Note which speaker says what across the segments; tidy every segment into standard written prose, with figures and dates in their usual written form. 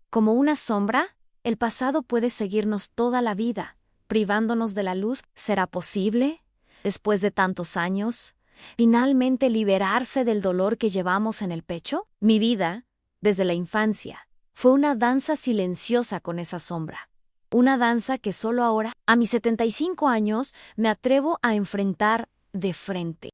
Speaker 1: Como una sombra, el pasado puede seguirnos toda la vida, privándonos de la luz. ¿Será posible, después de tantos años, finalmente liberarse del dolor que llevamos en el pecho? Mi vida, desde la infancia, fue una danza silenciosa con esa sombra. Una danza que solo ahora, a mis 75 años, me atrevo a enfrentar de frente.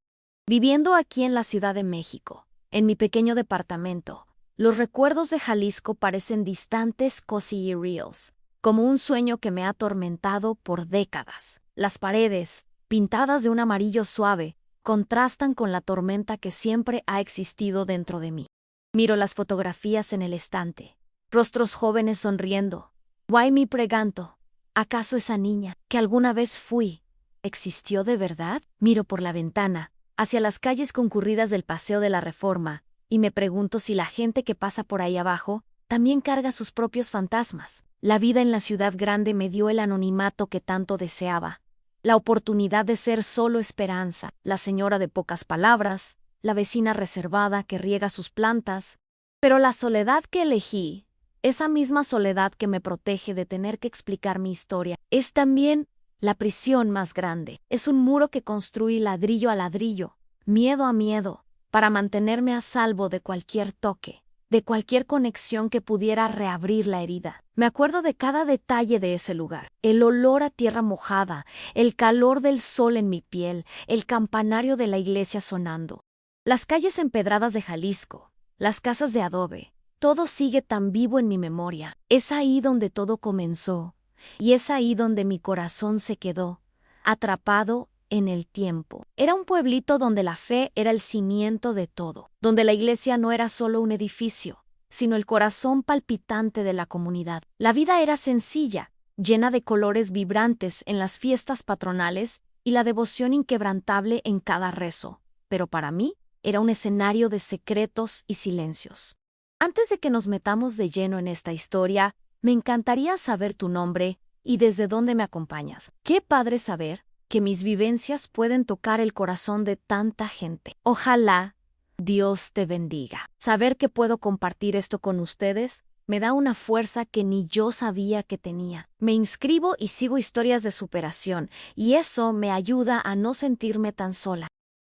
Speaker 1: Viviendo aquí en la Ciudad de México, en mi pequeño departamento, los recuerdos de Jalisco parecen distantes, cozy y reals, como un sueño que me ha atormentado por décadas. Las paredes, pintadas de un amarillo suave, contrastan con la tormenta que siempre ha existido dentro de mí. Miro las fotografías en el estante, rostros jóvenes sonriendo. Why me pregunto, ¿acaso esa niña, que alguna vez fui, existió de verdad? Miro por la ventana, hacia las calles concurridas del Paseo de la Reforma, y me pregunto si la gente que pasa por ahí abajo también carga sus propios fantasmas. La vida en la ciudad grande me dio el anonimato que tanto deseaba, la oportunidad de ser solo Esperanza, la señora de pocas palabras, la vecina reservada que riega sus plantas. Pero la soledad que elegí, esa misma soledad que me protege de tener que explicar mi historia, es también la prisión más grande. Es un muro que construí ladrillo a ladrillo, miedo a miedo, para mantenerme a salvo de cualquier toque, de cualquier conexión que pudiera reabrir la herida. Me acuerdo de cada detalle de ese lugar: el olor a tierra mojada, el calor del sol en mi piel, el campanario de la iglesia sonando, las calles empedradas de Jalisco, las casas de adobe. Todo sigue tan vivo en mi memoria. Es ahí donde todo comenzó, y es ahí donde mi corazón se quedó, atrapado en el tiempo. Era un pueblito donde la fe era el cimiento de todo, donde la iglesia no era solo un edificio, sino el corazón palpitante de la comunidad. La vida era sencilla, llena de colores vibrantes en las fiestas patronales y la devoción inquebrantable en cada rezo. Pero para mí era un escenario de secretos y silencios. Antes de que nos metamos de lleno en esta historia, me encantaría saber tu nombre y desde dónde me acompañas. Qué padre saber que mis vivencias pueden tocar el corazón de tanta gente. Ojalá Dios te bendiga. Saber que puedo compartir esto con ustedes me da una fuerza que ni yo sabía que tenía. Me inscribo y sigo historias de superación, y eso me ayuda a no sentirme tan sola.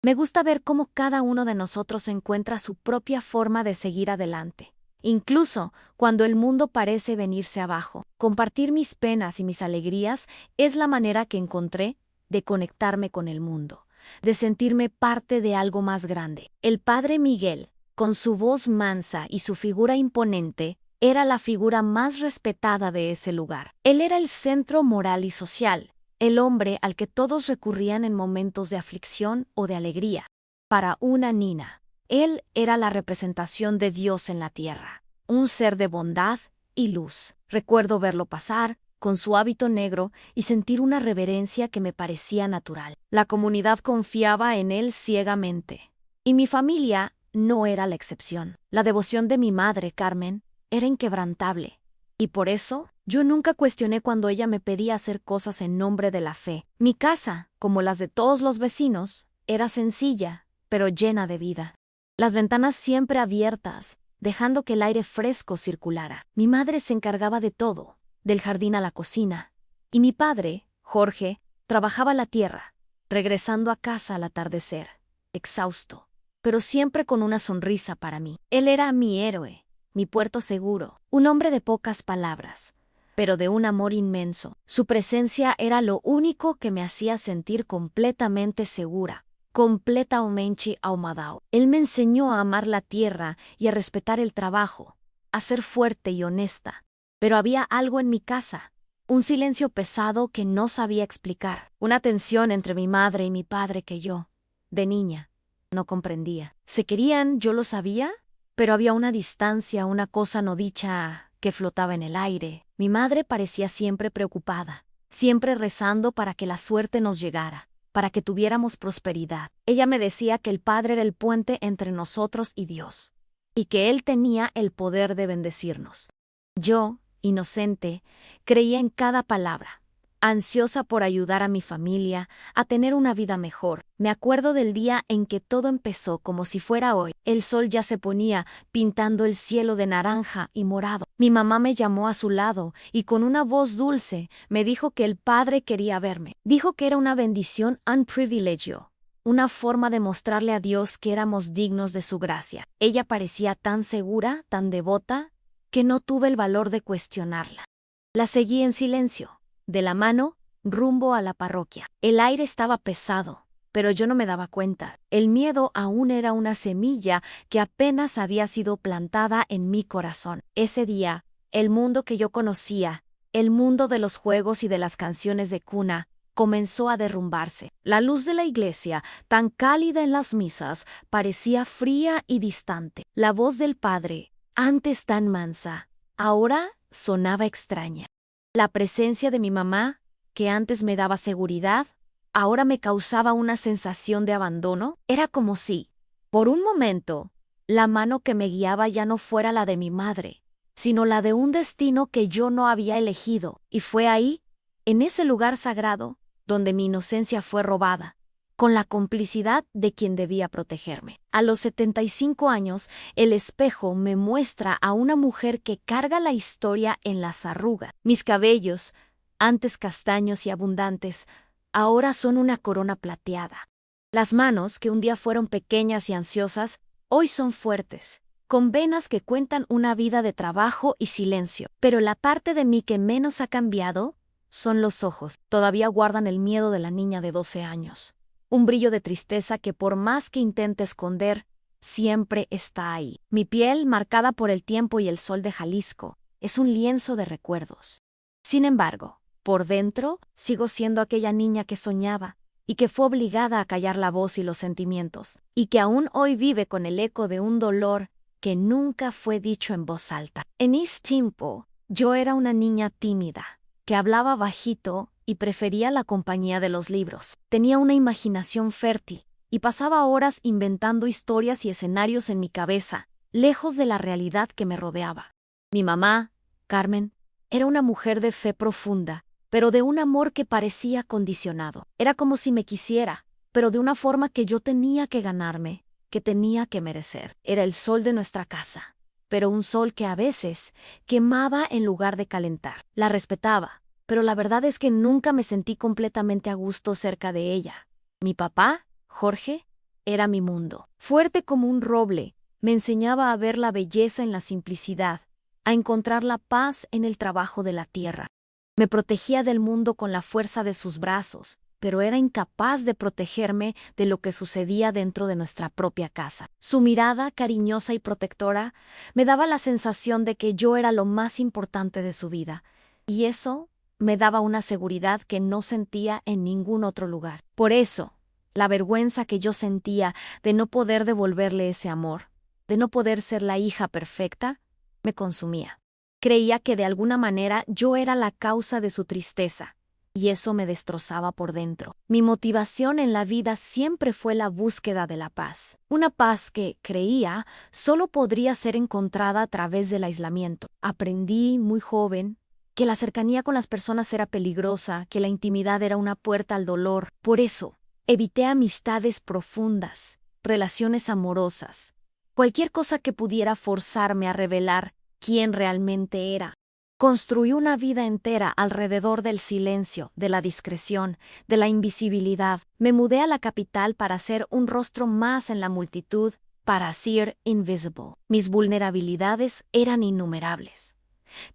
Speaker 1: Me gusta ver cómo cada uno de nosotros encuentra su propia forma de seguir adelante, incluso cuando el mundo parece venirse abajo. Compartir mis penas y mis alegrías es la manera que encontré de conectarme con el mundo, de sentirme parte de algo más grande. El padre Miguel, con su voz mansa y su figura imponente, era la figura más respetada de ese lugar. Él era el centro moral y social, el hombre al que todos recurrían en momentos de aflicción o de alegría. Para una Nina, él era la representación de Dios en la tierra, un ser de bondad y luz. Recuerdo verlo pasar con su hábito negro y sentir una reverencia que me parecía natural. La comunidad confiaba en él ciegamente, y mi familia no era la excepción. La devoción de mi madre, Carmen, era inquebrantable, y por eso yo nunca cuestioné cuando ella me pedía hacer cosas en nombre de la fe. Mi casa, como las de todos los vecinos, era sencilla, pero llena de vida. Las ventanas siempre abiertas, dejando que el aire fresco circulara. Mi madre se encargaba de todo, del jardín a la cocina, y mi padre, Jorge, trabajaba la tierra, regresando a casa al atardecer, exhausto, pero siempre con una sonrisa para mí. Él era mi héroe, mi puerto seguro, un hombre de pocas palabras, pero de un amor inmenso. Su presencia era lo único que me hacía sentir completamente segura, completamente ahumado. Él me enseñó a amar la tierra y a respetar el trabajo, a ser fuerte y honesta. Pero había algo en mi casa, un silencio pesado que no sabía explicar, una tensión entre mi madre y mi padre que yo, de niña, no comprendía. Se querían, yo lo sabía, pero había una distancia, una cosa no dicha que flotaba en el aire. Mi madre parecía siempre preocupada, siempre rezando para que la suerte nos llegara, para que tuviéramos prosperidad. Ella me decía que el Padre era el puente entre nosotros y Dios, y que Él tenía el poder de bendecirnos. Yo, inocente, creía en cada palabra, ansiosa por ayudar a mi familia a tener una vida mejor. Me acuerdo del día en que todo empezó como si fuera hoy. El sol ya se ponía, pintando el cielo de naranja y morado. Mi mamá me llamó a su lado y con una voz dulce me dijo que el Padre quería verme. Dijo que era una bendición, un privilegio, una forma de mostrarle a Dios que éramos dignos de su gracia. Ella parecía tan segura, tan devota, que no tuve el valor de cuestionarla. La seguí en silencio, de la mano, rumbo a la parroquia. El aire estaba pesado, pero yo no me daba cuenta. El miedo aún era una semilla que apenas había sido plantada en mi corazón. Ese día, el mundo que yo conocía, el mundo de los juegos y de las canciones de cuna, comenzó a derrumbarse. La luz de la iglesia, tan cálida en las misas, parecía fría y distante. La voz del Padre, antes tan mansa, ahora sonaba extraña. La presencia de mi mamá, que antes me daba seguridad, ahora me causaba una sensación de abandono. Era como si, por un momento, la mano que me guiaba ya no fuera la de mi madre, sino la de un destino que yo no había elegido. Y fue ahí, en ese lugar sagrado, donde mi inocencia fue robada, con la complicidad de quien debía protegerme. A los 75 años, el espejo me muestra a una mujer que carga la historia en las arrugas. Mis cabellos, antes castaños y abundantes, ahora son una corona plateada. Las manos, que un día fueron pequeñas y ansiosas, hoy son fuertes, con venas que cuentan una vida de trabajo y silencio. Pero la parte de mí que menos ha cambiado son los ojos. Todavía guardan el miedo de la niña de 12 años. Un brillo de tristeza que por más que intente esconder, siempre está ahí. Mi piel, marcada por el tiempo y el sol de Jalisco, es un lienzo de recuerdos. Sin embargo, por dentro, sigo siendo aquella niña que soñaba y que fue obligada a callar la voz y los sentimientos, y que aún hoy vive con el eco de un dolor que nunca fue dicho en voz alta. En ese tiempo, yo era una niña tímida, que hablaba bajito y prefería la compañía de los libros. Tenía una imaginación fértil y pasaba horas inventando historias y escenarios en mi cabeza, lejos de la realidad que me rodeaba. Mi mamá, Carmen, era una mujer de fe profunda, pero de un amor que parecía condicionado. Era como si me quisiera, pero de una forma que yo tenía que ganarme, que tenía que merecer. Era el sol de nuestra casa, pero un sol que a veces quemaba en lugar de calentar. La respetaba, pero la verdad es que nunca me sentí completamente a gusto cerca de ella. Mi papá, Jorge, era mi mundo. Fuerte como un roble, me enseñaba a ver la belleza en la simplicidad, a encontrar la paz en el trabajo de la tierra. Me protegía del mundo con la fuerza de sus brazos, pero era incapaz de protegerme de lo que sucedía dentro de nuestra propia casa. Su mirada, cariñosa y protectora, me daba la sensación de que yo era lo más importante de su vida, y eso me daba una seguridad que no sentía en ningún otro lugar. Por eso, la vergüenza que yo sentía de no poder devolverle ese amor, de no poder ser la hija perfecta, me consumía. Creía que de alguna manera yo era la causa de su tristeza, y eso me destrozaba por dentro. Mi motivación en la vida siempre fue la búsqueda de la paz. Una paz que, creía, solo podría ser encontrada a través del aislamiento. Aprendí, muy joven, que la cercanía con las personas era peligrosa, que la intimidad era una puerta al dolor. Por eso, evité amistades profundas, relaciones amorosas, cualquier cosa que pudiera forzarme a revelar quién realmente era. Construí una vida entera alrededor del silencio, de la discreción, de la invisibilidad. Me mudé a la capital para ser un rostro más en la multitud, para ser invisible. Mis vulnerabilidades eran innumerables.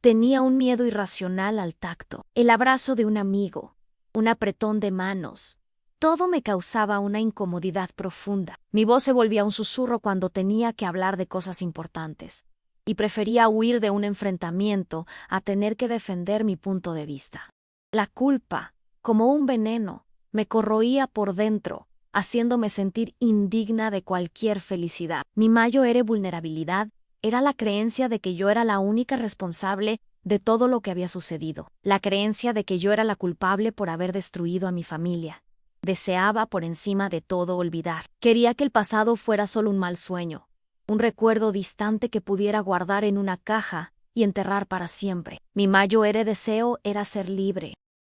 Speaker 1: Tenía un miedo irracional al tacto, el abrazo de un amigo, un apretón de manos. Todo me causaba una incomodidad profunda. Mi voz se volvía un susurro cuando tenía que hablar de cosas importantes, y prefería huir de un enfrentamiento a tener que defender mi punto de vista. La culpa, como un veneno, me corroía por dentro, haciéndome sentir indigna de cualquier felicidad. Mi mayor vulnerabilidad era la creencia de que yo era la única responsable de todo lo que había sucedido, la creencia de que yo era la culpable por haber destruido a mi familia. Deseaba, por encima de todo, olvidar. Quería que el pasado fuera solo un mal sueño, un recuerdo distante que pudiera guardar en una caja y enterrar para siempre. Mi mayor deseo era ser libre.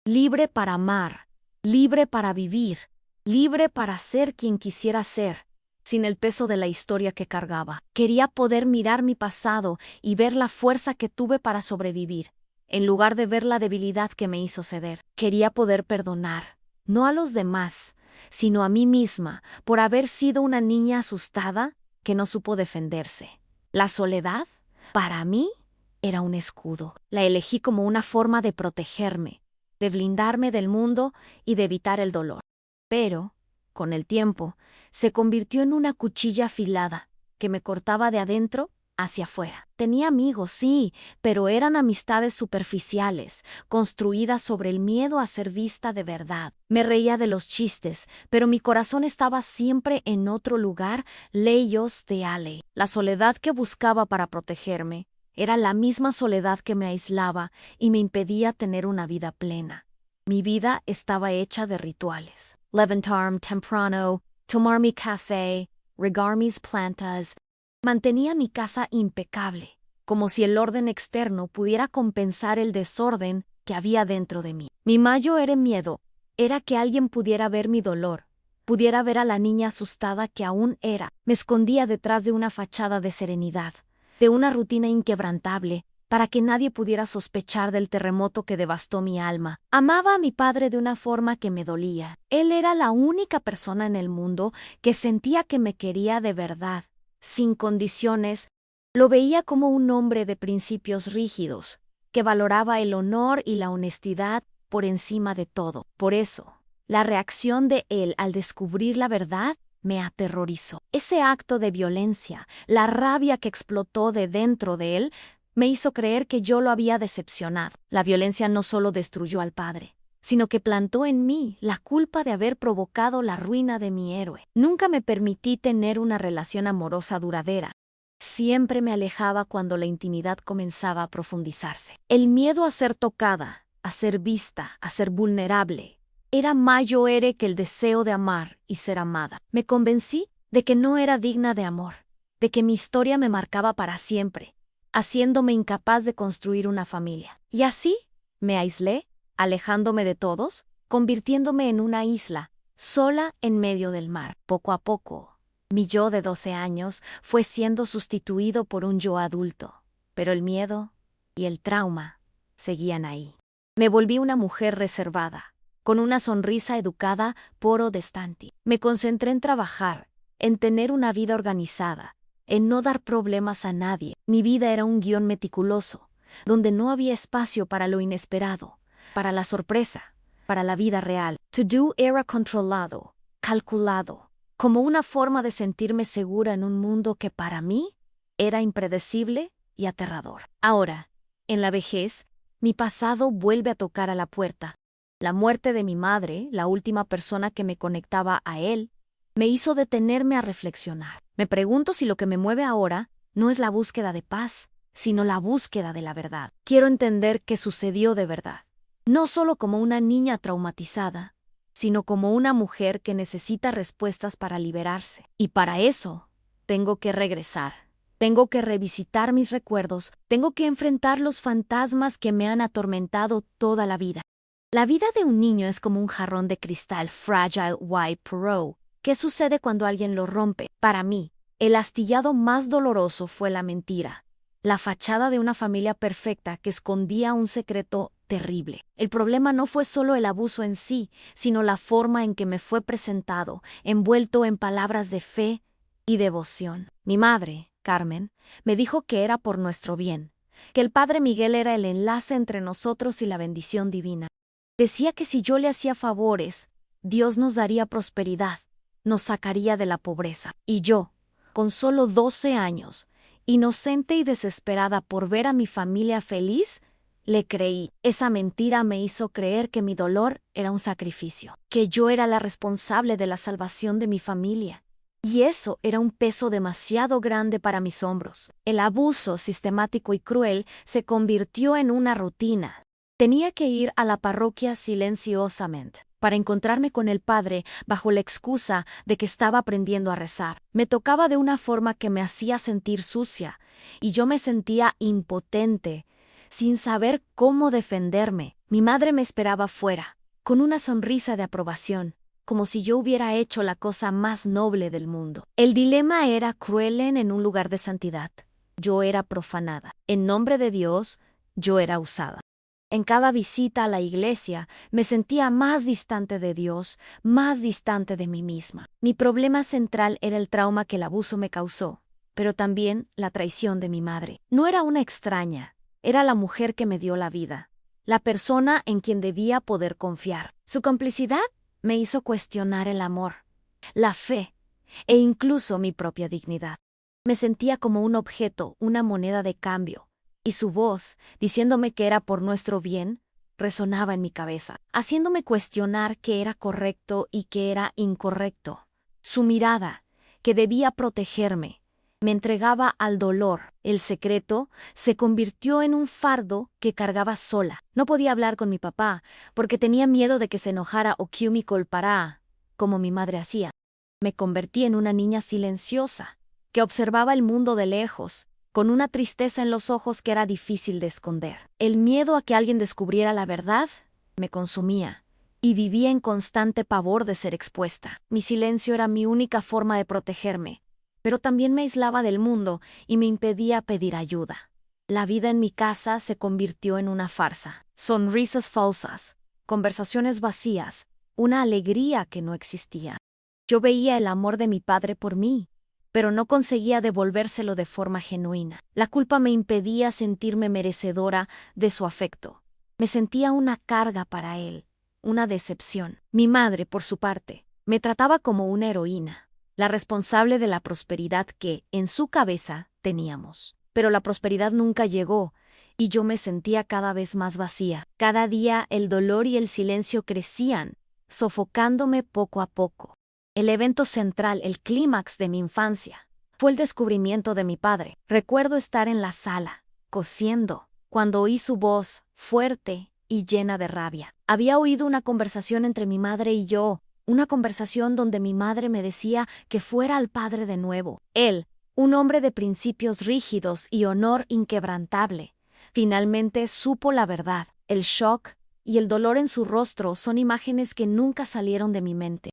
Speaker 1: libre para amar, libre para vivir, libre para ser quien quisiera ser, sin el peso de la historia que cargaba. Quería poder mirar mi pasado y ver la fuerza que tuve para sobrevivir, en lugar de ver la debilidad que me hizo ceder. Quería poder perdonar, no a los demás, sino a mí misma, por haber sido una niña asustada que no supo defenderse. La soledad, para mí, era un escudo. La elegí como una forma de protegerme, de blindarme del mundo y de evitar el dolor. Pero, con el tiempo, se convirtió en una cuchilla afilada que me cortaba de adentro hacia afuera. Tenía amigos, sí, pero eran amistades superficiales, construidas sobre el miedo a ser vista de verdad. Me reía de los chistes, pero mi corazón estaba siempre en otro lugar, lejos de Ale. La soledad que buscaba para protegerme era la misma soledad que me aislaba y me impedía tener una vida plena. Mi vida estaba hecha de rituales. Levantarme temprano, tomar mi café, regar mis plantas. Mantenía mi casa impecable, como si el orden externo pudiera compensar el desorden que había dentro de mí. Mi mayor miedo era que alguien pudiera ver mi dolor, pudiera ver a la niña asustada que aún era. Me escondía detrás de una fachada de serenidad, de una rutina inquebrantable, para que nadie pudiera sospechar del terremoto que devastó mi alma. Amaba a mi padre de una forma que me dolía. Él era la única persona en el mundo que sentía que me quería de verdad, sin condiciones. Lo veía como un hombre de principios rígidos, que valoraba el honor y la honestidad por encima de todo. Por eso, la reacción de él al descubrir la verdad me aterrorizó. Ese acto de violencia, la rabia que explotó de dentro de él, me hizo creer que yo lo había decepcionado. La violencia no solo destruyó al padre, sino que plantó en mí la culpa de haber provocado la ruina de mi héroe. Nunca me permití tener una relación amorosa duradera. Siempre me alejaba cuando la intimidad comenzaba a profundizarse. El miedo a ser tocada, a ser vista, a ser vulnerable, era mayor que el deseo de amar y ser amada. Me convencí de que no era digna de amor, de que mi historia me marcaba para siempre, haciéndome incapaz de construir una familia. Y así me aislé, alejándome de todos, convirtiéndome en una isla, sola en medio del mar. Poco a poco, mi yo de 12 años fue siendo sustituido por un yo adulto, pero el miedo y el trauma seguían ahí. Me volví una mujer reservada, con una sonrisa educada poro distante. Me concentré en trabajar, en tener una vida organizada, en no dar problemas a nadie. Mi vida era un guión meticuloso, donde no había espacio para lo inesperado, para la sorpresa, para la vida real. To do era controlado, calculado, como una forma de sentirme segura en un mundo que para mí era impredecible y aterrador. Ahora, en la vejez, mi pasado vuelve a tocar a la puerta. La muerte de mi madre, la última persona que me conectaba a él, me hizo detenerme a reflexionar. Me pregunto si lo que me mueve ahora no es la búsqueda de paz, sino la búsqueda de la verdad. Quiero entender qué sucedió de verdad, no solo como una niña traumatizada, sino como una mujer que necesita respuestas para liberarse. Y para eso, tengo que regresar. Tengo que revisitar mis recuerdos, tengo que enfrentar los fantasmas que me han atormentado toda la vida. La vida de un niño es como un jarrón de cristal Fragile White Pearl. ¿Qué sucede cuando alguien lo rompe? Para mí, el astillado más doloroso fue la mentira, la fachada de una familia perfecta que escondía un secreto terrible. El problema no fue solo el abuso en sí, sino la forma en que me fue presentado, envuelto en palabras de fe y devoción. Mi madre, Carmen, me dijo que era por nuestro bien, que el padre Miguel era el enlace entre nosotros y la bendición divina. Decía que si yo le hacía favores, Dios nos daría prosperidad, nos sacaría de la pobreza. Y yo, con solo 12 años, inocente y desesperada por ver a mi familia feliz, le creí. Esa mentira me hizo creer que mi dolor era un sacrificio, que yo era la responsable de la salvación de mi familia. Y eso era un peso demasiado grande para mis hombros. El abuso sistemático y cruel se convirtió en una rutina. Tenía que ir a la parroquia silenciosamente para encontrarme con el padre bajo la excusa de que estaba aprendiendo a rezar. Me tocaba de una forma que me hacía sentir sucia, y yo me sentía impotente, sin saber cómo defenderme. Mi madre me esperaba fuera, con una sonrisa de aprobación, como si yo hubiera hecho la cosa más noble del mundo. El dilema era cruel en un lugar de santidad. Yo era profanada. En nombre de Dios, yo era usada. En cada visita a la iglesia me sentía más distante de Dios, más distante de mí misma. Mi problema central era el trauma que el abuso me causó, pero también la traición de mi madre. No era una extraña, era la mujer que me dio la vida, la persona en quien debía poder confiar. Su complicidad me hizo cuestionar el amor, la fe e incluso mi propia dignidad. Me sentía como un objeto, una moneda de cambio. Y su voz, diciéndome que era por nuestro bien, resonaba en mi cabeza, haciéndome cuestionar qué era correcto y qué era incorrecto. Su mirada, que debía protegerme, me entregaba al dolor. El secreto se convirtió en un fardo que cargaba sola. No podía hablar con mi papá, porque tenía miedo de que se enojara o que me culpara, como mi madre hacía. Me convertí en una niña silenciosa, que observaba el mundo de lejos, con una tristeza en los ojos que era difícil de esconder. El miedo a que alguien descubriera la verdad me consumía, y vivía en constante pavor de ser expuesta. Mi silencio era mi única forma de protegerme, pero también me aislaba del mundo y me impedía pedir ayuda. La vida en mi casa se convirtió en una farsa. Sonrisas falsas, conversaciones vacías, una alegría que no existía. Yo veía el amor de mi padre por mí, pero no conseguía devolvérselo de forma genuina. La culpa me impedía sentirme merecedora de su afecto. Me sentía una carga para él, una decepción. Mi madre, por su parte, me trataba como una heroína, la responsable de la prosperidad que, en su cabeza, teníamos. Pero la prosperidad nunca llegó, y yo me sentía cada vez más vacía. Cada día el dolor y el silencio crecían, sofocándome poco a poco. El evento central, el clímax de mi infancia, fue el descubrimiento de mi padre. Recuerdo estar en la sala, cosiendo, cuando oí su voz, fuerte y llena de rabia. Había oído una conversación entre mi madre y yo, una conversación donde mi madre me decía que fuera al padre de nuevo. Él, un hombre de principios rígidos y honor inquebrantable, finalmente supo la verdad. El shock y el dolor en su rostro son imágenes que nunca salieron de mi mente.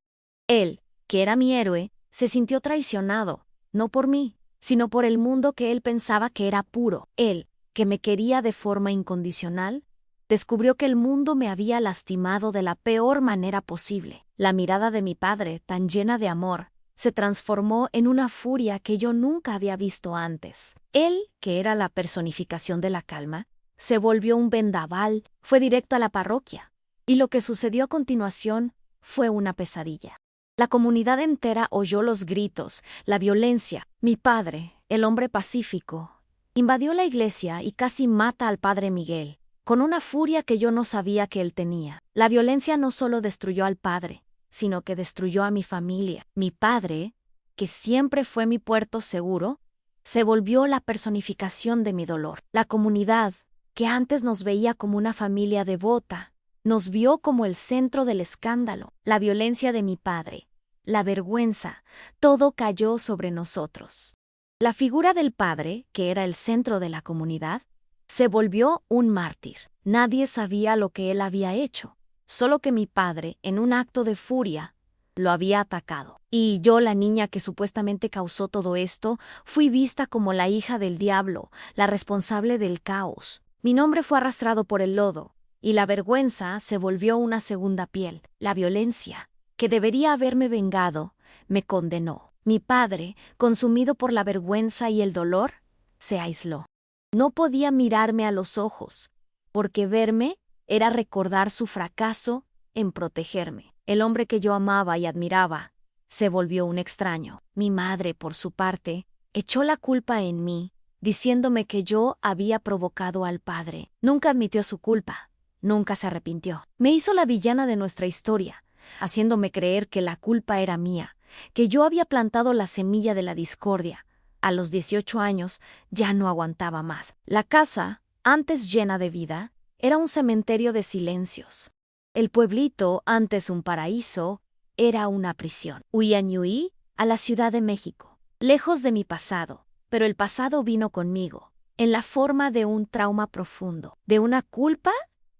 Speaker 1: Él, que era mi héroe, se sintió traicionado, no por mí, sino por el mundo que él pensaba que era puro. Él, que me quería de forma incondicional, descubrió que el mundo me había lastimado de la peor manera posible. La mirada de mi padre, tan llena de amor, se transformó en una furia que yo nunca había visto antes. Él, que era la personificación de la calma, se volvió un vendaval, fue directo a la parroquia, y lo que sucedió a continuación fue una pesadilla. La comunidad entera oyó los gritos, la violencia. Mi padre, el hombre pacífico, invadió la iglesia y casi mata al padre Miguel, con una furia que yo no sabía que él tenía. La violencia no solo destruyó al padre, sino que destruyó a mi familia. Mi padre, que siempre fue mi puerto seguro, se volvió la personificación de mi dolor. La comunidad, que antes nos veía como una familia devota, nos vio como el centro del escándalo. La violencia de mi padre, la vergüenza, todo cayó sobre nosotros. La figura del padre, que era el centro de la comunidad, se volvió un mártir. Nadie sabía lo que él había hecho, solo que mi padre, en un acto de furia, lo había atacado. Y yo, la niña que supuestamente causó todo esto, fui vista como la hija del diablo, la responsable del caos. Mi nombre fue arrastrado por el lodo, y la vergüenza se volvió una segunda piel. La violencia, que debería haberme vengado, me condenó. Mi padre, consumido por la vergüenza y el dolor, se aisló. No podía mirarme a los ojos, porque verme era recordar su fracaso en protegerme. El hombre que yo amaba y admiraba se volvió un extraño. Mi madre, por su parte, echó la culpa en mí, diciéndome que yo había provocado al padre. Nunca admitió su culpa. Nunca se arrepintió. Me hizo la villana de nuestra historia, haciéndome creer que la culpa era mía, que yo había plantado la semilla de la discordia. A los 18 años ya no aguantaba más. La casa, antes llena de vida, era un cementerio de silencios. El pueblito, antes un paraíso, era una prisión. Huí a la Ciudad de México, lejos de mi pasado, pero el pasado vino conmigo, en la forma de un trauma profundo, de una culpa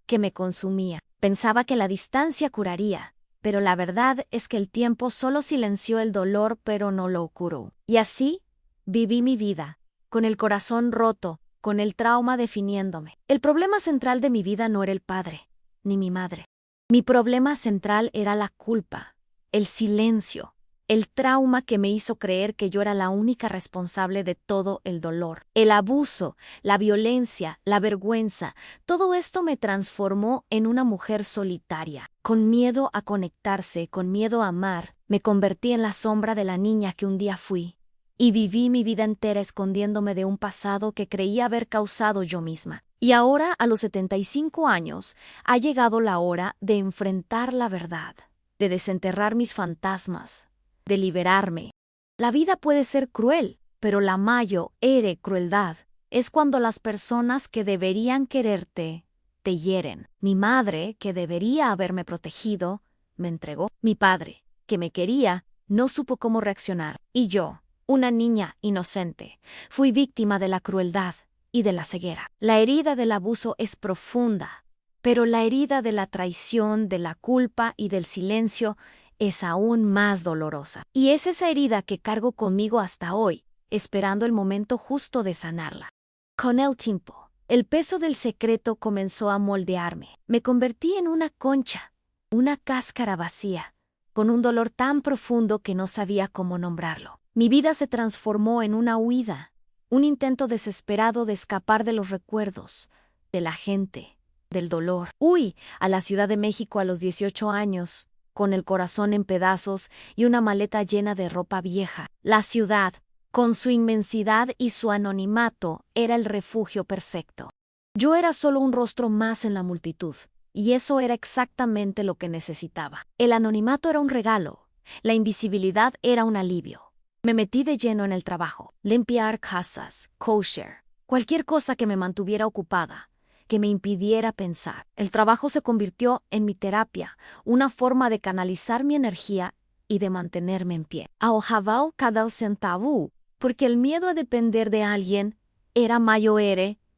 Speaker 1: que me consumía. Pensaba que la distancia curaría, pero la verdad es que el tiempo solo silenció el dolor, pero no lo curó. Y así viví mi vida, con el corazón roto, con el trauma definiéndome. El problema central de mi vida no era el padre, ni mi madre. Mi problema central era la culpa, el silencio, el trauma que me hizo creer que yo era la única responsable de todo el dolor. El abuso, la violencia, la vergüenza, todo esto me transformó en una mujer solitaria, con miedo a conectarse, con miedo a amar. Me convertí en la sombra de la niña que un día fui. Y viví mi vida entera escondiéndome de un pasado que creía haber causado yo misma. Y ahora, a los 75 años, ha llegado la hora de enfrentar la verdad, de desenterrar mis fantasmas, de liberarme. La vida puede ser cruel, pero la mayor crueldad es cuando las personas que deberían quererte te hieren. Mi madre, que debería haberme protegido, me entregó. Mi padre, que me quería, no supo cómo reaccionar. Y yo, una niña inocente, fui víctima de la crueldad y de la ceguera. La herida del abuso es profunda, pero la herida de la traición, de la culpa y del silencio es aún más dolorosa. Y es esa herida que cargo conmigo hasta hoy, esperando el momento justo de sanarla. Con el tiempo, el peso del secreto comenzó a moldearme. Me convertí en una concha, una cáscara vacía, con un dolor tan profundo que no sabía cómo nombrarlo. Mi vida se transformó en una huida, un intento desesperado de escapar de los recuerdos, de la gente, del dolor. Huí a la Ciudad de México a los 18 años, con el corazón en pedazos y una maleta llena de ropa vieja. La ciudad, con su inmensidad y su anonimato, era el refugio perfecto. Yo era solo un rostro más en la multitud, y eso era exactamente lo que necesitaba. El anonimato era un regalo, la invisibilidad era un alivio. Me metí de lleno en el trabajo, limpiar casas, kosher, cualquier cosa que me mantuviera ocupada, que me impidiera pensar. El trabajo se convirtió en mi terapia, una forma de canalizar mi energía y de mantenerme en pie. Ahorraba cada centavo, porque el miedo a depender de alguien era mayor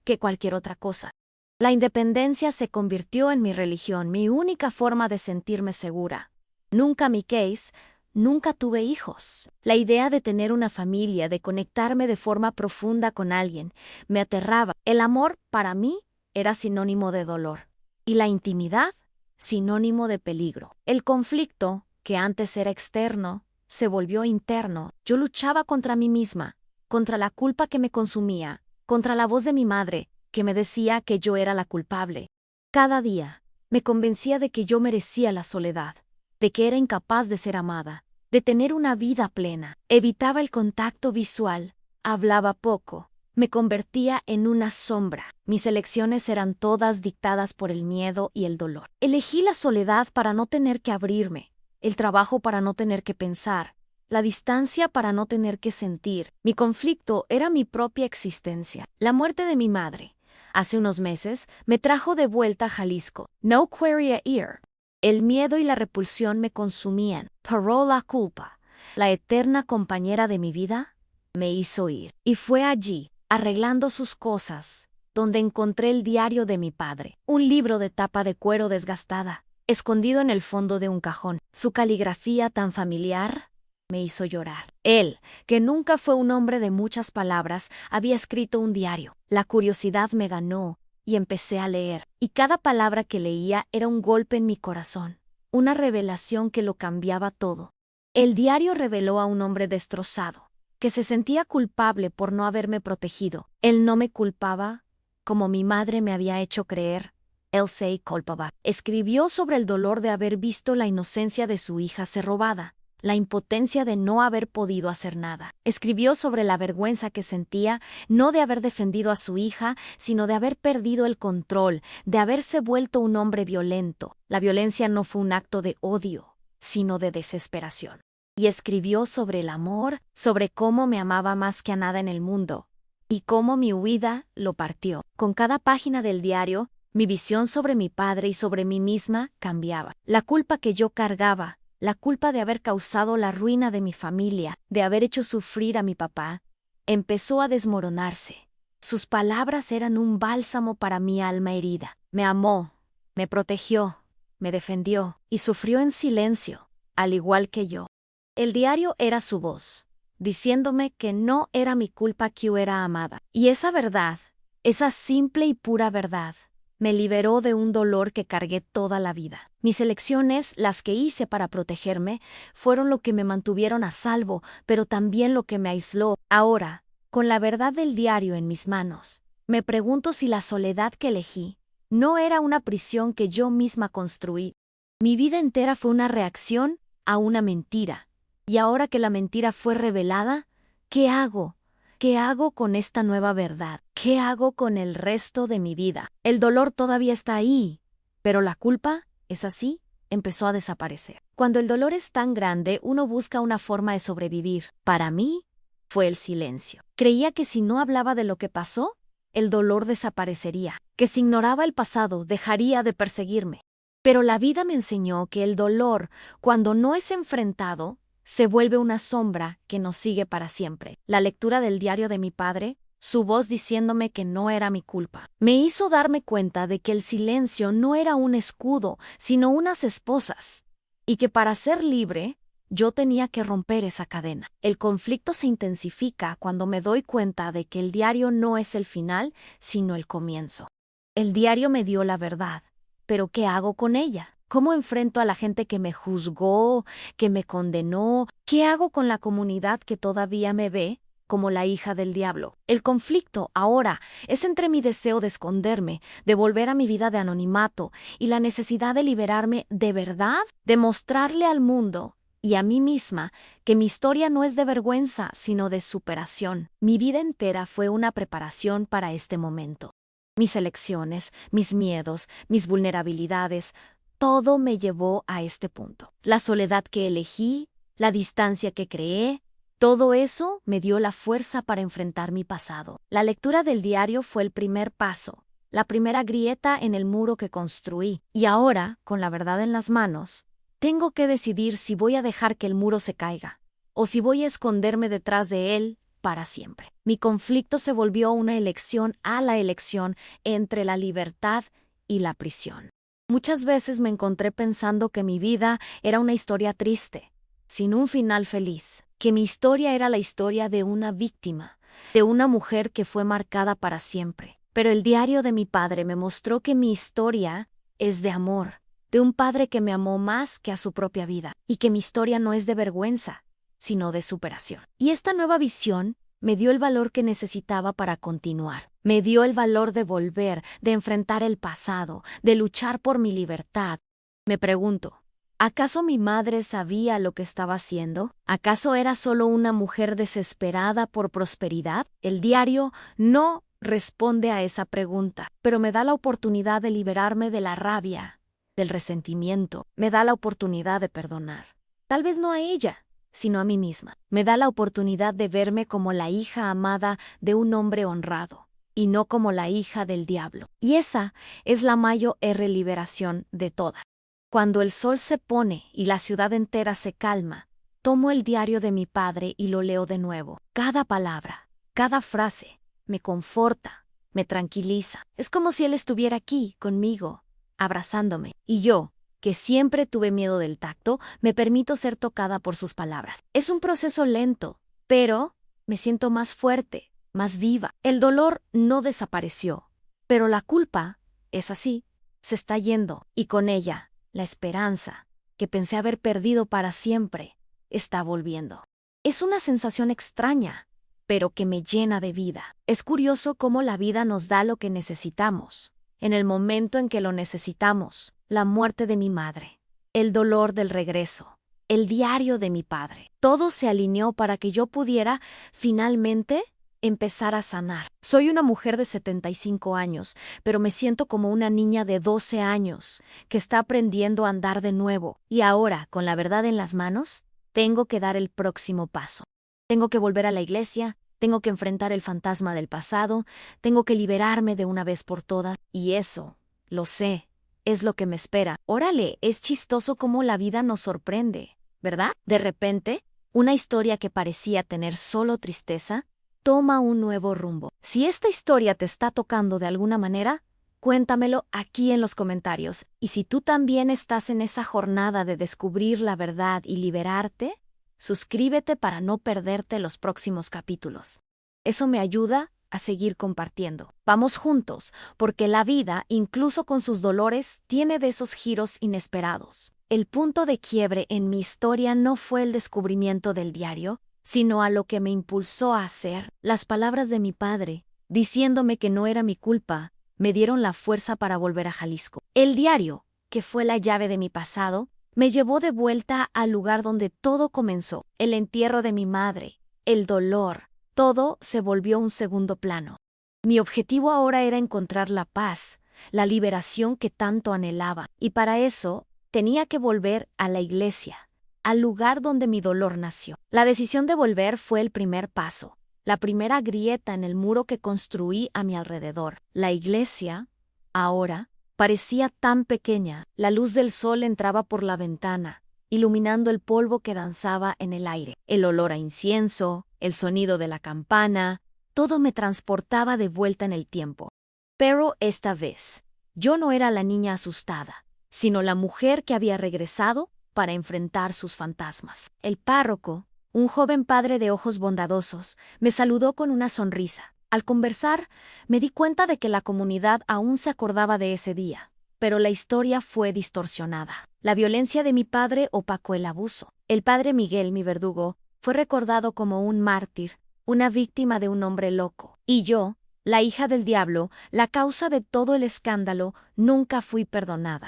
Speaker 1: que cualquier otra cosa. La independencia se convirtió en mi religión, mi única forma de sentirme segura. Nunca mi case. Nunca tuve hijos. La idea de tener una familia, de conectarme de forma profunda con alguien, me aterraba. El amor, para mí, era sinónimo de dolor. Y la intimidad, sinónimo de peligro. El conflicto, que antes era externo, se volvió interno. Yo luchaba contra mí misma, contra la culpa que me consumía, contra la voz de mi madre, que me decía que yo era la culpable. Cada día, me convencía de que yo merecía la soledad, de que era incapaz de ser amada, de tener una vida plena. Evitaba el contacto visual, hablaba poco, me convertía en una sombra. Mis elecciones eran todas dictadas por el miedo y el dolor. Elegí la soledad para no tener que abrirme, el trabajo para no tener que pensar, la distancia para no tener que sentir. Mi conflicto era mi propia existencia. La muerte de mi madre, hace unos meses, me trajo de vuelta a Jalisco. No quería ir. El miedo y la repulsión me consumían, pero la culpa, la eterna compañera de mi vida, me hizo ir. Y fue allí, arreglando sus cosas, donde encontré el diario de mi padre, un libro de tapa de cuero desgastada, escondido en el fondo de un cajón. Su caligrafía tan familiar me hizo llorar. Él, que nunca fue un hombre de muchas palabras, había escrito un diario. La curiosidad me ganó y empecé a leer, y cada palabra que leía era un golpe en mi corazón, una revelación que lo cambiaba todo. El diario reveló a un hombre destrozado, que se sentía culpable por no haberme protegido. Él no me culpaba, como mi madre me había hecho creer. Él se culpaba. Escribió sobre el dolor de haber visto la inocencia de su hija ser robada, la impotencia de no haber podido hacer nada. Escribió sobre la vergüenza que sentía, no de haber defendido a su hija, sino de haber perdido el control, de haberse vuelto un hombre violento. La violencia no fue un acto de odio, sino de desesperación. Y escribió sobre el amor, sobre cómo me amaba más que a nada en el mundo, y cómo mi huida lo partió. Con cada página del diario, mi visión sobre mi padre y sobre mí misma cambiaba. La culpa que yo cargaba, la culpa de haber causado la ruina de mi familia, de haber hecho sufrir a mi papá, empezó a desmoronarse. Sus palabras eran un bálsamo para mi alma herida. Me amó, Me protegió, me defendió y sufrió en silencio, al igual que yo. El diario era su voz, diciéndome que no era mi culpa que yo era amada. Y esa verdad, esa simple y pura verdad, me liberó de un dolor que cargué toda la vida. Mis elecciones, las que hice para protegerme, fueron lo que me mantuvieron a salvo, pero también lo que me aisló. Ahora, con la verdad del diario en mis manos, me pregunto si la soledad que elegí no era una prisión que yo misma construí. Mi vida entera fue una reacción a una mentira. Y ahora que la mentira fue revelada, ¿qué hago? ¿Qué hago con esta nueva verdad? ¿Qué hago con el resto de mi vida? El dolor todavía está ahí, pero la culpa, ¿es así? Empezó a desaparecer. Cuando el dolor es tan grande, uno busca una forma de sobrevivir. Para mí, fue el silencio. Creía que si no hablaba de lo que pasó, el dolor desaparecería, que si ignoraba el pasado, dejaría de perseguirme. Pero la vida me enseñó que el dolor, cuando no es enfrentado, se vuelve una sombra que nos sigue para siempre. La lectura del diario de mi padre, su voz diciéndome que no era mi culpa, me hizo darme cuenta de que el silencio no era un escudo, sino unas esposas, y que para ser libre, yo tenía que romper esa cadena. El conflicto se intensifica cuando me doy cuenta de que el diario no es el final, sino el comienzo. El diario me dio la verdad, pero ¿qué hago con ella? ¿Cómo enfrento a la gente que me juzgó, que me condenó? ¿Qué hago con la comunidad que todavía me ve como la hija del diablo? El conflicto ahora es entre mi deseo de esconderme, de volver a mi vida de anonimato y la necesidad de liberarme de verdad, de mostrarle al mundo y a mí misma que mi historia no es de vergüenza, sino de superación. Mi vida entera fue una preparación para este momento. Mis elecciones, mis miedos, mis vulnerabilidades, todo me llevó a este punto. La soledad que elegí, la distancia que creé, todo eso me dio la fuerza para enfrentar mi pasado. La lectura del diario fue el primer paso, la primera grieta en el muro que construí. Y ahora, con la verdad en las manos, tengo que decidir si voy a dejar que el muro se caiga, o si voy a esconderme detrás de él para siempre. Mi conflicto se volvió una elección a la elección entre la libertad y la prisión. Muchas veces me encontré pensando que mi vida era una historia triste, sin un final feliz, que mi historia era la historia de una víctima, de una mujer que fue marcada para siempre. Pero el diario de mi padre me mostró que mi historia es de amor, de un padre que me amó más que a su propia vida, y que mi historia no es de vergüenza, sino de superación. Y esta nueva visión me dio el valor que necesitaba para continuar. Me dio el valor de volver, de enfrentar el pasado, de luchar por mi libertad. Me pregunto, ¿acaso mi madre sabía lo que estaba haciendo? ¿Acaso era solo una mujer desesperada por prosperidad? El diario no responde a esa pregunta, pero me da la oportunidad de liberarme de la rabia, del resentimiento. Me da la oportunidad de perdonar. Tal vez no a ella, sino a mí misma. Me da la oportunidad de verme como la hija amada de un hombre honrado, y no como la hija del diablo. Y esa es la mayor liberación de todas. Cuando el sol se pone y la ciudad entera se calma, tomo el diario de mi padre y lo leo de nuevo. Cada palabra, cada frase, me conforta, me tranquiliza. Es como si él estuviera aquí, conmigo, abrazándome. Y yo, que siempre tuve miedo del tacto, me permito ser tocada por sus palabras. Es un proceso lento, pero me siento más fuerte, más viva. El dolor no desapareció, pero la culpa, es así, se está yendo, y con ella, la esperanza, que pensé haber perdido para siempre, está volviendo. Es una sensación extraña, pero que me llena de vida. Es curioso cómo la vida nos da lo que necesitamos, en el momento en que lo necesitamos. La muerte de mi madre, el dolor del regreso, el diario de mi padre. Todo se alineó para que yo pudiera, finalmente, empezar a sanar. Soy una mujer de 75 años, pero me siento como una niña de 12 años, que está aprendiendo a andar de nuevo. Y ahora, con la verdad en las manos, tengo que dar el próximo paso. Tengo que volver a la iglesia, tengo que enfrentar el fantasma del pasado, tengo que liberarme de una vez por todas. Y eso, lo sé, es lo que me espera. Órale, es chistoso cómo la vida nos sorprende, ¿verdad? De repente, una historia que parecía tener solo tristeza, toma un nuevo rumbo. Si esta historia te está tocando de alguna manera, Cuéntamelo aquí en los comentarios. Y si tú también estás en esa jornada de descubrir la verdad y liberarte, suscríbete para no perderte los próximos capítulos. Eso me ayuda a seguir compartiendo. Vamos juntos, porque la vida, incluso con sus dolores, tiene de esos giros inesperados. El punto de quiebre en mi historia no fue el descubrimiento del diario, sino a lo que me impulsó a hacer. Las palabras de mi padre, diciéndome que no era mi culpa, me dieron la fuerza para volver a Jalisco. El diario, que fue la llave de mi pasado, me llevó de vuelta al lugar donde todo comenzó. El entierro de mi madre, el dolor, todo se volvió un segundo plano. Mi objetivo ahora era encontrar la paz, la liberación que tanto anhelaba, y para eso tenía que volver a la iglesia, al lugar donde mi dolor nació. La decisión de volver fue el primer paso, la primera grieta en el muro que construí a mi alrededor. La iglesia, ahora, parecía tan pequeña. La luz del sol entraba por la ventana, iluminando el polvo que danzaba en el aire. El olor a incienso, el sonido de la campana, todo me transportaba de vuelta en el tiempo. Pero esta vez, yo no era la niña asustada, sino la mujer que había regresado para enfrentar sus fantasmas. El párroco, un joven padre de ojos bondadosos, me saludó con una sonrisa. Al conversar, me di cuenta de que la comunidad aún se acordaba de ese día, pero la historia fue distorsionada. La violencia de mi padre opacó el abuso. El padre Miguel, mi verdugo, fue recordado como un mártir, una víctima de un hombre loco. Y yo, la hija del diablo, la causa de todo el escándalo, nunca fui perdonada.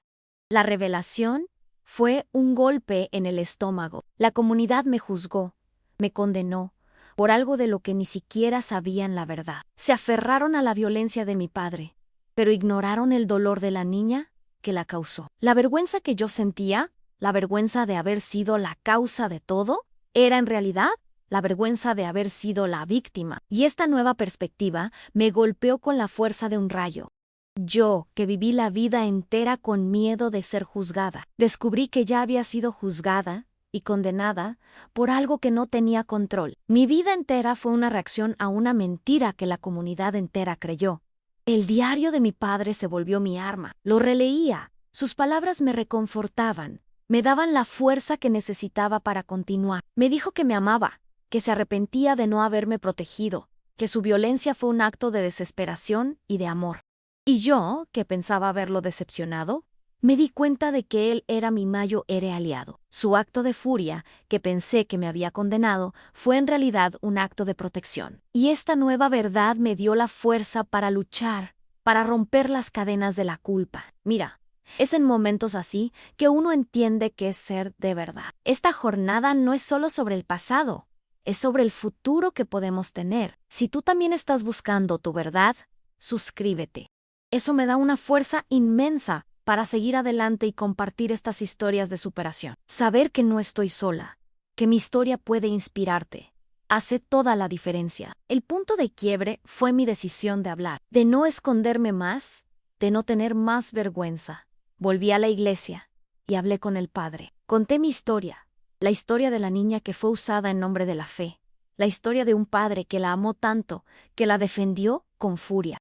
Speaker 1: La revelación fue un golpe en el estómago. La comunidad me juzgó, me condenó, por algo de lo que ni siquiera sabían la verdad. Se aferraron a la violencia de mi padre, pero ignoraron el dolor de la niña que la causó. La vergüenza que yo sentía, la vergüenza de haber sido la causa de todo, era en realidad la vergüenza de haber sido la víctima. Y esta nueva perspectiva me golpeó con la fuerza de un rayo. Yo, que viví la vida entera con miedo de ser juzgada, descubrí que ya había sido juzgada y condenada por algo que no tenía control. Mi vida entera fue una reacción a una mentira que la comunidad entera creyó. El diario de mi padre se volvió mi arma. Lo releía. Sus palabras me reconfortaban, me daban la fuerza que necesitaba para continuar. Me dijo que me amaba, que se arrepentía de no haberme protegido, que su violencia fue un acto de desesperación y de amor. Y yo, que pensaba haberlo decepcionado, me di cuenta de que él era mi mayor aliado. Su acto de furia, que pensé que me había condenado, fue en realidad un acto de protección. Y esta nueva verdad me dio la fuerza para luchar, para romper las cadenas de la culpa. Mira, es en momentos así que uno entiende qué es ser de verdad. Esta jornada no es solo sobre el pasado, es sobre el futuro que podemos tener. Si tú también estás buscando tu verdad, suscríbete. Eso me da una fuerza inmensa para seguir adelante y compartir estas historias de superación. Saber que no estoy sola, que mi historia puede inspirarte, hace toda la diferencia. El punto de quiebre fue mi decisión de hablar, de no esconderme más, de no tener más vergüenza. Volví a la iglesia y hablé con el padre. Conté mi historia, la historia de la niña que fue usada en nombre de la fe, la historia de un padre que la amó tanto, que la defendió con furia.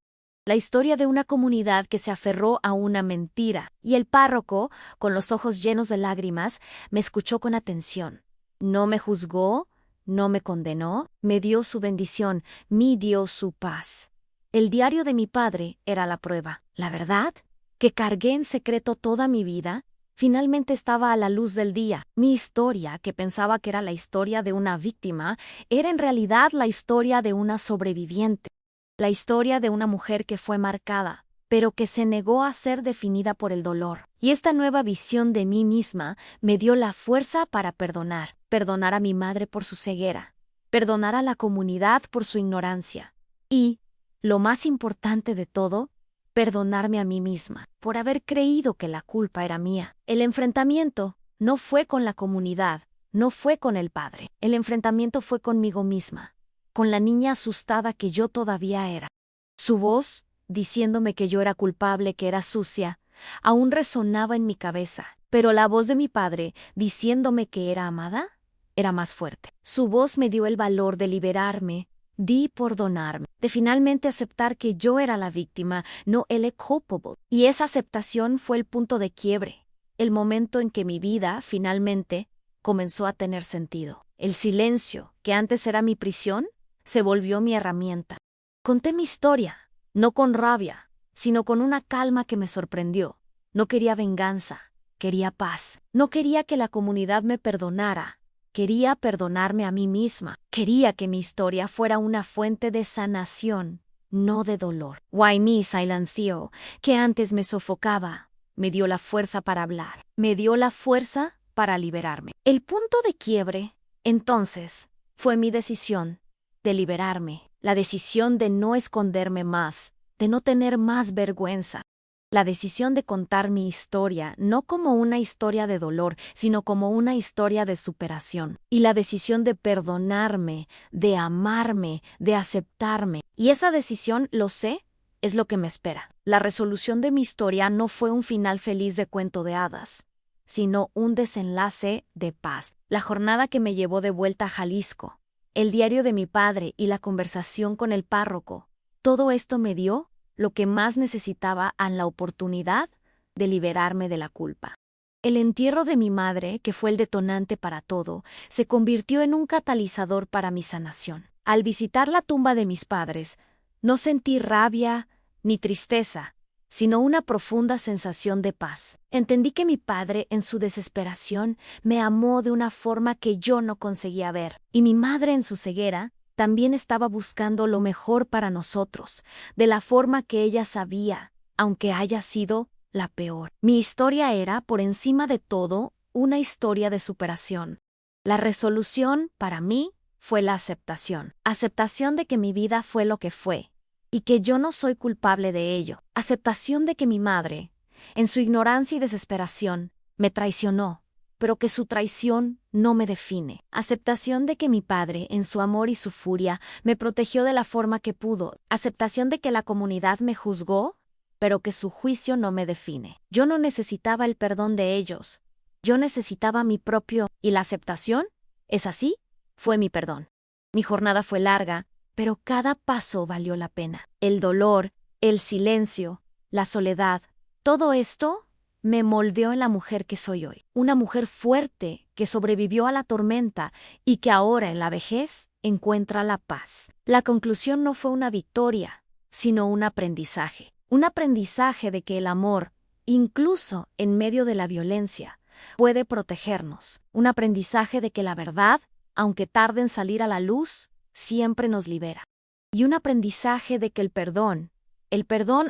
Speaker 1: La historia de una comunidad que se aferró a una mentira, y el párroco, con los ojos llenos de lágrimas, me escuchó con atención. No me juzgó, no me condenó, me dio su bendición, me dio su paz. El diario de mi padre era la prueba. La verdad, que cargué en secreto toda mi vida, finalmente estaba a la luz del día. Mi historia, que pensaba que era la historia de una víctima, era en realidad la historia de una sobreviviente. La historia de una mujer que fue marcada, pero que se negó a ser definida por el dolor. Y esta nueva visión de mí misma me dio la fuerza para perdonar. Perdonar a mi madre por su ceguera. Perdonar a la comunidad por su ignorancia. Y, lo más importante de todo, perdonarme a mí misma, por haber creído que la culpa era mía. El enfrentamiento no fue con la comunidad, no fue con el padre. El enfrentamiento fue conmigo misma, con la niña asustada que yo todavía era. Su voz, diciéndome que yo era culpable, que era sucia, aún resonaba en mi cabeza, pero la voz de mi padre, diciéndome que era amada, era más fuerte. Su voz me dio el valor de liberarme, di por donarme. de finalmente aceptar que yo era la víctima, no el culpable. Y esa aceptación fue el punto de quiebre, el momento en que mi vida, finalmente, comenzó a tener sentido. El silencio, que antes era mi prisión, se volvió mi herramienta. Conté mi historia, no con rabia, sino con una calma que me sorprendió. No quería venganza, quería paz. No quería que la comunidad me perdonara. Quería perdonarme a mí misma. Quería que mi historia fuera una fuente de sanación, no de dolor. Why me silenció, que antes me sofocaba. Me dio la fuerza para hablar. Me dio la fuerza para liberarme. El punto de quiebre, entonces, fue mi decisión de liberarme. La decisión de no esconderme más, de no tener más vergüenza. La decisión de contar mi historia no como una historia de dolor, sino como una historia de superación. Y la decisión de perdonarme, de amarme, de aceptarme. Y esa decisión, lo sé, es lo que me espera. La resolución de mi historia no fue un final feliz de cuento de hadas, sino un desenlace de paz. La jornada que me llevó de vuelta a Jalisco, el diario de mi padre y la conversación con el párroco, todo esto me dio lo que más necesitaba, a la oportunidad de liberarme de la culpa. El entierro de mi madre, que fue el detonante para todo, se convirtió en un catalizador para mi sanación. Al visitar la tumba de mis padres, no sentí rabia ni tristeza, sino una profunda sensación de paz. Entendí que mi padre, en su desesperación, me amó de una forma que yo no conseguía ver, y mi madre, en su ceguera, también estaba buscando lo mejor para nosotros, de la forma que ella sabía, aunque haya sido la peor. Mi historia era, por encima de todo, una historia de superación. La resolución, para mí, fue la aceptación. Aceptación de que mi vida fue lo que fue, y que yo no soy culpable de ello. Aceptación de que mi madre, en su ignorancia y desesperación, me traicionó, pero que su traición no me define. Aceptación de que mi padre, en su amor y su furia, me protegió de la forma que pudo. Aceptación de que la comunidad me juzgó, pero que su juicio no me define. Yo no necesitaba el perdón de ellos. Yo necesitaba mi propio. ¿Y la aceptación? ¿Es así? Fue mi perdón. Mi jornada fue larga, pero cada paso valió la pena. El dolor, el silencio, la soledad, todo esto me moldeó en la mujer que soy hoy. Una mujer fuerte que sobrevivió a la tormenta y que ahora en la vejez encuentra la paz. La conclusión no fue una victoria, sino un aprendizaje. Un aprendizaje de que el amor, incluso en medio de la violencia, puede protegernos. Un aprendizaje de que la verdad, aunque tarde en salir a la luz, siempre nos libera. Y un aprendizaje de que el perdón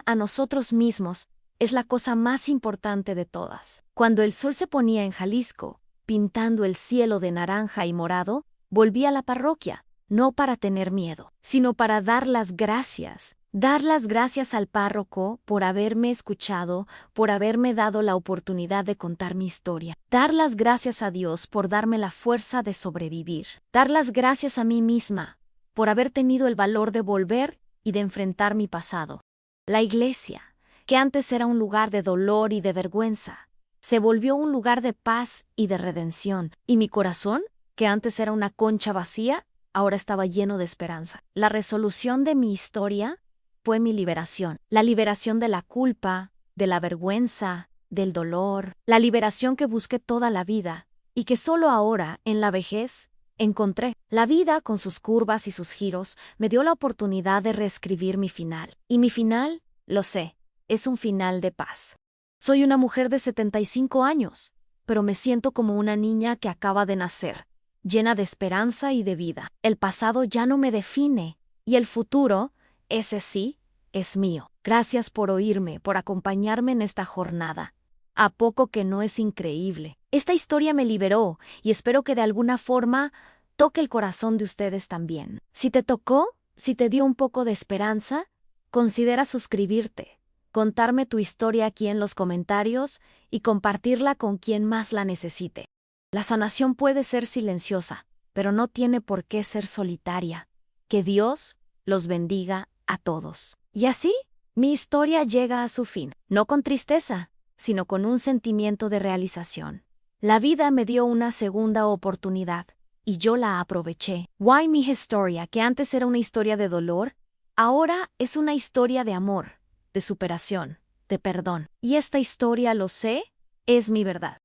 Speaker 1: a nosotros mismos, es la cosa más importante de todas. Cuando el sol se ponía en Jalisco, pintando el cielo de naranja y morado, volví a la parroquia, no para tener miedo, sino para dar las gracias. Dar las gracias al párroco por haberme escuchado, por haberme dado la oportunidad de contar mi historia. Dar las gracias a Dios por darme la fuerza de sobrevivir. Dar las gracias a mí misma por haber tenido el valor de volver y de enfrentar mi pasado. La iglesia, que antes era un lugar de dolor y de vergüenza, se volvió un lugar de paz y de redención, y mi corazón, que antes era una concha vacía, ahora estaba lleno de esperanza. La resolución de mi historia fue mi liberación, la liberación de la culpa, de la vergüenza, del dolor, la liberación que busqué toda la vida, y que solo ahora, en la vejez, encontré. La vida, con sus curvas y sus giros, me dio la oportunidad de reescribir mi final. Y mi final, lo sé, es un final de paz. Soy una mujer de 75 años, pero me siento como una niña que acaba de nacer, llena de esperanza y de vida. El pasado ya no me define, y el futuro, ese sí, es mío. Gracias por oírme, por acompañarme en esta jornada. ¿A poco que no es increíble? Esta historia me liberó, y espero que de alguna forma toque el corazón de ustedes también. Si te tocó, si te dio un poco de esperanza, considera suscribirte, contarme tu historia aquí en los comentarios y compartirla con quien más la necesite. La sanación puede ser silenciosa, pero no tiene por qué ser solitaria. Que Dios los bendiga a todos. Y así, mi historia llega a su fin, no con tristeza, sino con un sentimiento de realización. La vida me dio una segunda oportunidad, y yo la aproveché. Why mi historia, que antes era una historia de dolor, Ahora es una historia de amor, de superación, de perdón. Y esta historia, lo sé, es mi verdad.